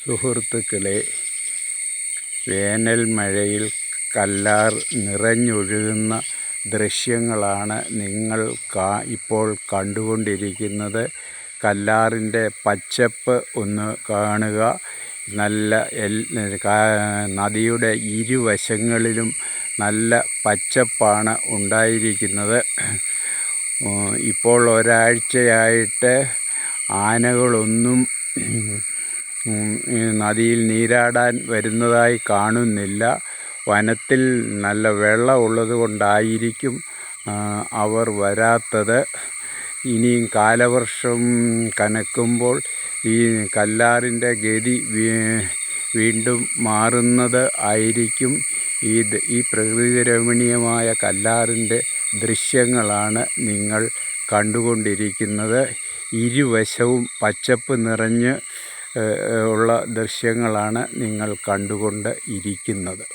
സുഹൃത്തുക്കളെ, വേനൽ മഴയിൽ കല്ലാർ നിറഞ്ഞൊഴുകുന്ന ദൃശ്യങ്ങളാണ് നിങ്ങൾ ഇപ്പോൾ കണ്ടുകൊണ്ടിരിക്കുന്നത്. കല്ലാറിൻ്റെ പച്ചപ്പ് ഒന്ന് കാണുക. നല്ല നദിയുടെ ഇരുവശങ്ങളിലും നല്ല പച്ചപ്പാണ് ഉണ്ടായിരിക്കുന്നത്. ഇപ്പോൾ ഒരാഴ്ചയായിട്ട് ആനകളൊന്നും നദിയിൽ നീരാടാൻ വരുന്നതായി കാണുന്നില്ല. വനത്തിൽ നല്ല വെള്ളം ഉള്ളത് കൊണ്ടായിരിക്കും അവർ വരാത്തത്. ഇനിയും കാലവർഷം കനക്കുമ്പോൾ ഈ കല്ലാറിൻ്റെ ഗതി വീണ്ടും മാറുന്നത് ആയിരിക്കും. ഈ പ്രകൃതി രമണീയമായ കല്ലാറിൻ്റെ ദൃശ്യങ്ങളാണ് നിങ്ങൾ കണ്ടുകൊണ്ടിരിക്കുന്നത്. ഇരുവശവും പച്ചപ്പ് നിറഞ്ഞ് ഉള്ള ദൃശ്യങ്ങളാണ് നിങ്ങൾ കണ്ടുകൊണ്ട് ഇരിക്കുന്നത്.